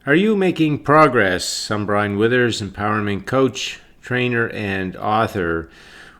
Are you making progress? I'm Brian Withers, empowerment coach, trainer, and author.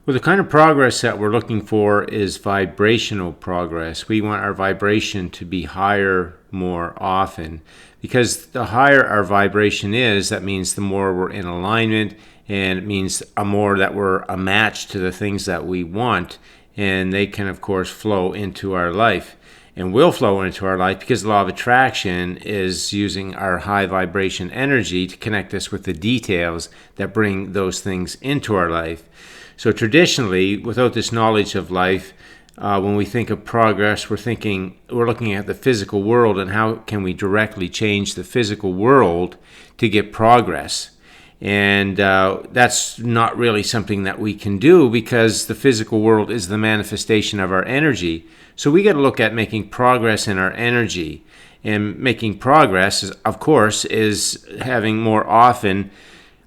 Well, the kind of progress that we're looking for is vibrational progress. We want our vibration to be higher more often, because the higher our vibration is, that means the more we're in alignment, and it means more that we're a match to the things that we want, and they can, of course, flow into our life. And will flow into our life because the law of attraction is using our high vibration energy to connect us with the details that bring those things into our life. So traditionally, without this knowledge of life, when we think of progress, we're looking at the physical world and how can we directly change the physical world to get progress. And that's not really something that we can do because the physical world is the manifestation of our energy. So we got to look at making progress in our energy. And making progress, of course, is having more often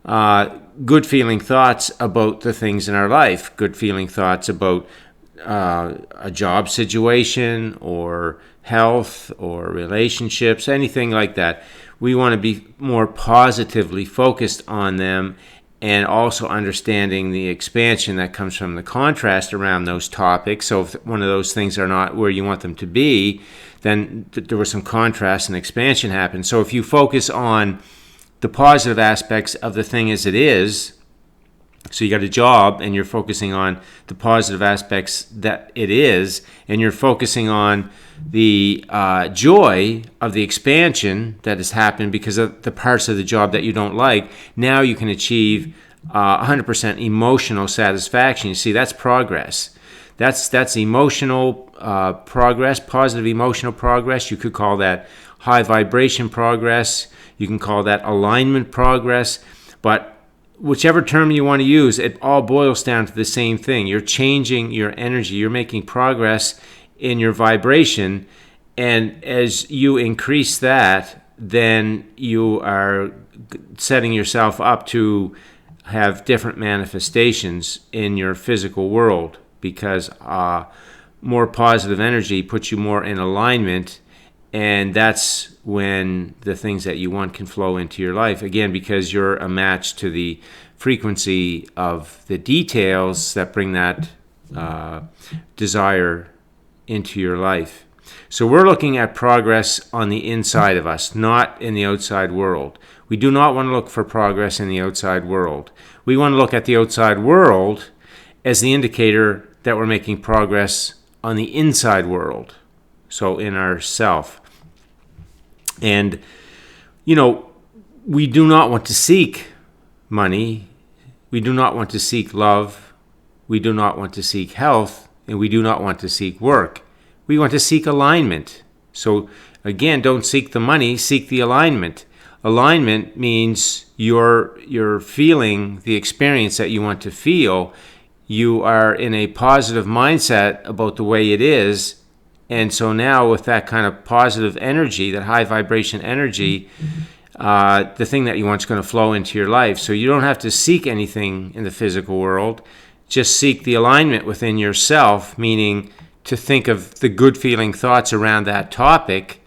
good feeling thoughts about the things in our life. Good feeling thoughts about a job situation or health or relationships, anything like that. We want to be more positively focused on them, and also understanding the expansion that comes from the contrast around those topics. So if one of those things are not where you want them to be, then there was some contrast and expansion happen. So if you focus on the positive aspects of the thing as it is, so you got a job and you're focusing on the positive aspects that it is, and you're focusing on the joy of the expansion that has happened because of the parts of the job that you don't like, now you can achieve 100% emotional satisfaction. You see, that's progress. That's emotional progress, positive emotional progress. You could call that high vibration progress. You can call that alignment progress. But whichever term you want to use, it all boils down to the same thing. You're changing your energy. You're making progress in your vibration. And as you increase that, then you are setting yourself up to have different manifestations in your physical world, because more positive energy puts you more in alignment. And that's when the things that you want can flow into your life. Again, because you're a match to the frequency of the details that bring that desire into your life. So we're looking at progress on the inside of us, not in the outside world. We do not want to look for progress in the outside world. We want to look at the outside world as the indicator that we're making progress on the inside world. So in ourself. And, we do not want to seek money. We do not want to seek love. We do not want to seek health. And we do not want to seek work. We want to seek alignment. So, again, don't seek the money, seek the alignment. Alignment means you're feeling the experience that you want to feel. You are in a positive mindset about the way it is. And so now with that kind of positive energy, that high vibration energy, the thing that you want is going to flow into your life. So you don't have to seek anything in the physical world. Just seek the alignment within yourself, meaning to think of the good feeling thoughts around that topic,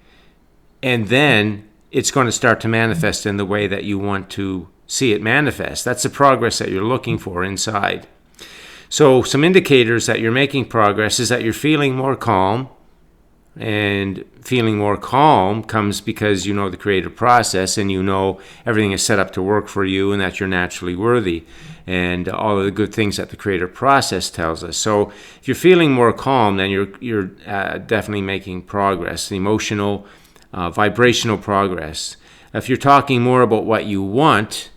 and then it's going to start to manifest in the way that you want to see it manifest. That's the progress that you're looking for inside. So some indicators that you're making progress is that you're feeling more calm. And feeling more calm comes because you know the creative process, and you know everything is set up to work for you, and that you're naturally worthy, and all of the good things that the creative process tells us. So if you're feeling more calm, then you're definitely making progress, emotional, vibrational progress. If you're talking more about what you want,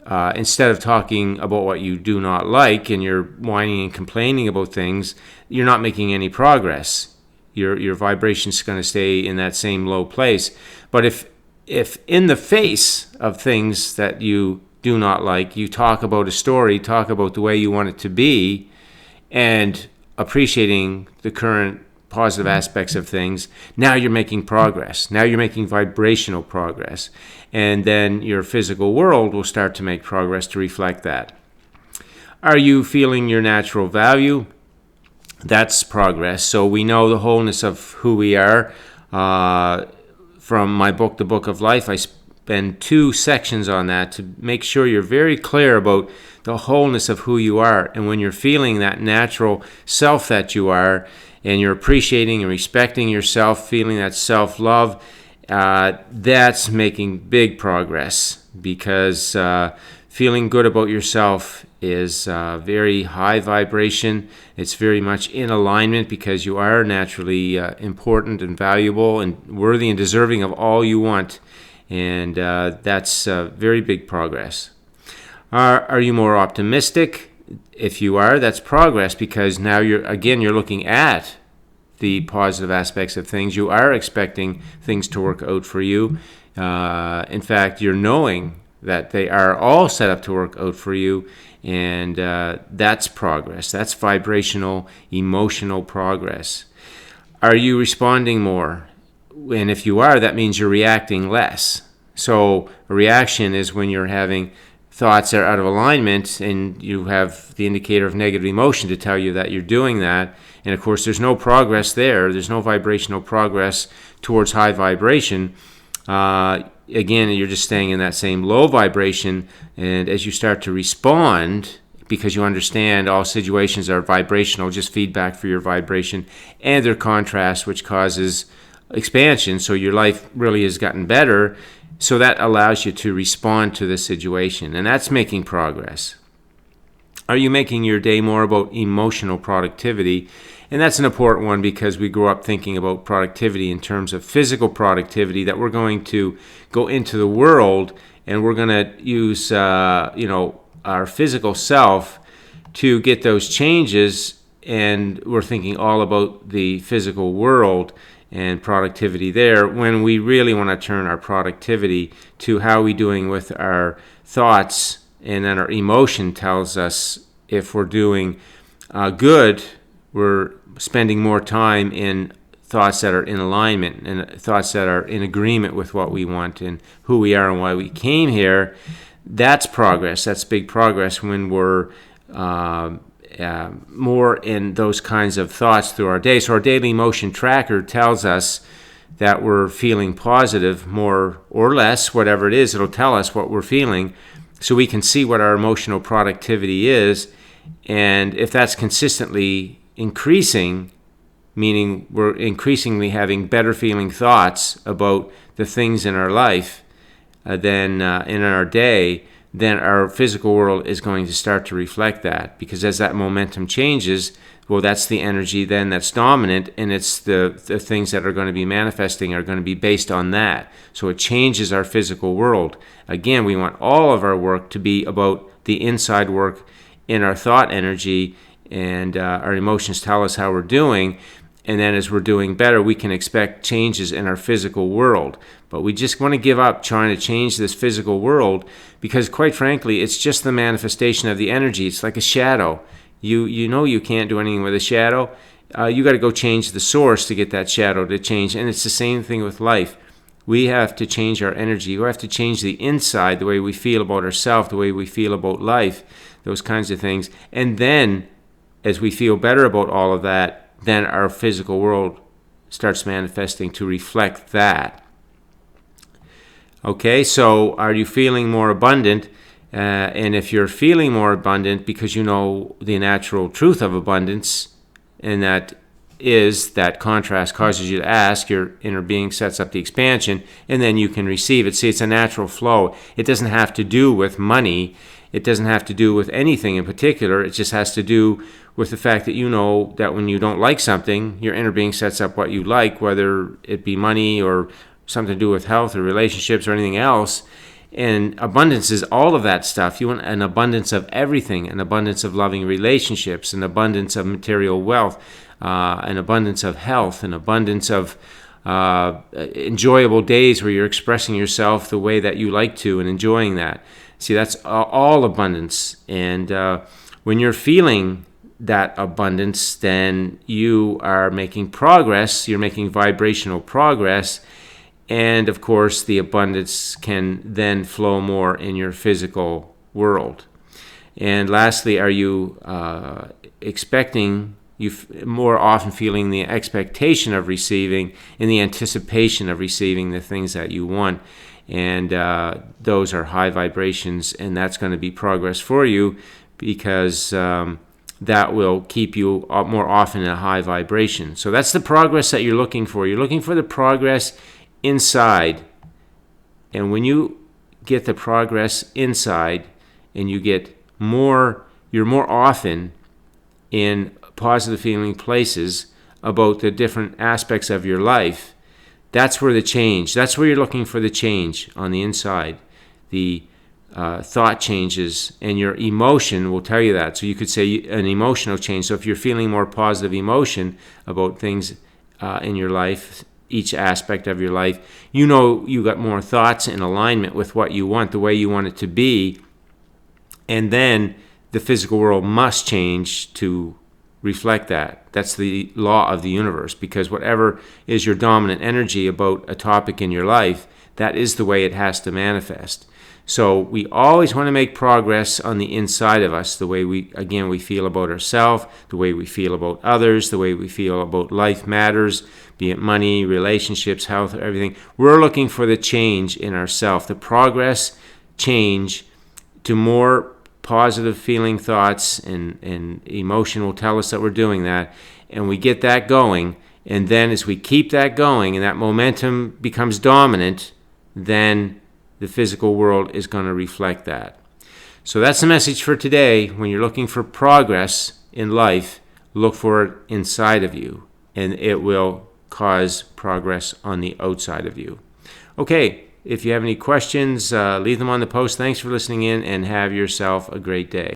instead of talking about what you do not like, and you're whining and complaining about things, you're not making any progress. Your vibration's going to stay in that same low place. But if in the face of things that you do not like, you talk about a story, talk about the way you want it to be, and appreciating the current positive aspects of things, now you're making progress. Now you're making vibrational progress. And then your physical world will start to make progress to reflect that. Are you feeling your natural value? That's progress. So we know the wholeness of who we are. From my book, The Book of Life, I spend 2 sections on that to make sure you're very clear about the wholeness of who you are. And when you're feeling that natural self that you are, and you're appreciating and respecting yourself, feeling that self-love, that's making big progress, because feeling good about yourself is very high vibration. It's very much in alignment, because you are naturally important and valuable and worthy and deserving of all you want. And that's very big progress. Are you more optimistic? If you are, that's progress, because now you're looking at the positive aspects of things. You are expecting things to work out for you. In fact, you're knowing that they are all set up to work out for you, and that's progress. That's vibrational, emotional progress. Are you responding more? And if you are, that means you're reacting less. So a reaction is when you're having thoughts that are out of alignment, and you have the indicator of negative emotion to tell you that you're doing that. And of course, there's no progress there. There's no vibrational progress towards high vibration. Again, you're just staying in that same low vibration. And as you start to respond, because you understand all situations are vibrational, just feedback for your vibration, and their contrast, which causes expansion. So your life really has gotten better. So that allows you to respond to the situation, and that's making progress. Are you making your day more about emotional productivity? And that's an important one, because we grew up thinking about productivity in terms of physical productivity, that we're going to go into the world and we're going to use our physical self to get those changes, and we're thinking all about the physical world and productivity there, when we really want to turn our productivity to how we're doing with our thoughts, and then our emotion tells us if we're doing good, we're spending more time in thoughts that are in alignment and thoughts that are in agreement with what we want and who we are and why we came here. That's progress. That's big progress when we're more in those kinds of thoughts through our day. So our daily emotion tracker tells us that we're feeling positive, more or less, whatever it is, it'll tell us what we're feeling, so we can see what our emotional productivity is. And if that's consistently increasing, meaning we're increasingly having better feeling thoughts about the things in our life than in our day, then our physical world is going to start to reflect that. Because as that momentum changes, well, that's the energy then that's dominant, and it's the things that are going to be manifesting are going to be based on that. So it changes our physical world. Again, we want all of our work to be about the inside work in our thought energy, and our emotions tell us how we're doing. And then as we're doing better, we can expect changes in our physical world. But we just want to give up trying to change this physical world, because quite frankly, it's just the manifestation of the energy. It's like a shadow. You know you can't do anything with a shadow. You got to go change the source to get that shadow to change. And it's the same thing with life. We have to change our energy. We have to change the inside, the way we feel about ourselves, the way we feel about life, those kinds of things. And then as we feel better about all of that, then our physical world starts manifesting to reflect that. Okay, so are you feeling more abundant? And if you're feeling more abundant because you know the natural truth of abundance, and that is that contrast causes you to ask, your inner being sets up the expansion, and then you can receive it. See, it's a natural flow. It doesn't have to do with money. It doesn't have to do with anything in particular. It just has to do with the fact that you know that when you don't like something, your inner being sets up what you like, whether it be money or something to do with health or relationships or anything else. And abundance is all of that stuff. You want an abundance of everything, an abundance of loving relationships, an abundance of material wealth, an abundance of health, an abundance of enjoyable days where you're expressing yourself the way that you like to and enjoying that. See, that's all abundance. And when you're feeling that abundance, then you are making progress. You're making vibrational progress. And of course, the abundance can then flow more in your physical world. And lastly, are you more often feeling the expectation of receiving and the anticipation of receiving the things that you want? And those are high vibrations, and that's going to be progress for you, because that will keep you more often in a high vibration. So that's the progress that you're looking for. You're looking for the progress inside. And when you get the progress inside and you get you're more often in positive feeling places about the different aspects of your life, that's where you're looking for the change on the inside. The thought changes, and your emotion will tell you that. So you could say an emotional change. So if you're feeling more positive emotion about things in your life, each aspect of your life, you got more thoughts in alignment with what you want, the way you want it to be. And then the physical world must change to reflect that. That's the law of the universe, because whatever is your dominant energy about a topic in your life, that is the way it has to manifest. So we always want to make progress on the inside of us, the way we feel about ourselves, the way we feel about others, the way we feel about life matters, be it money, relationships, health, everything. We're looking for the change in ourselves, the progress, change to more positive feeling thoughts, and emotion will tell us that we're doing that, and we get that going. And then as we keep that going and that momentum becomes dominant, then the physical world is going to reflect that. So that's the message for today. When you're looking for progress in life, look for it inside of you, and it will cause progress on the outside of you. Okay, if you have any questions, leave them on the post. Thanks for listening in, and have yourself a great day.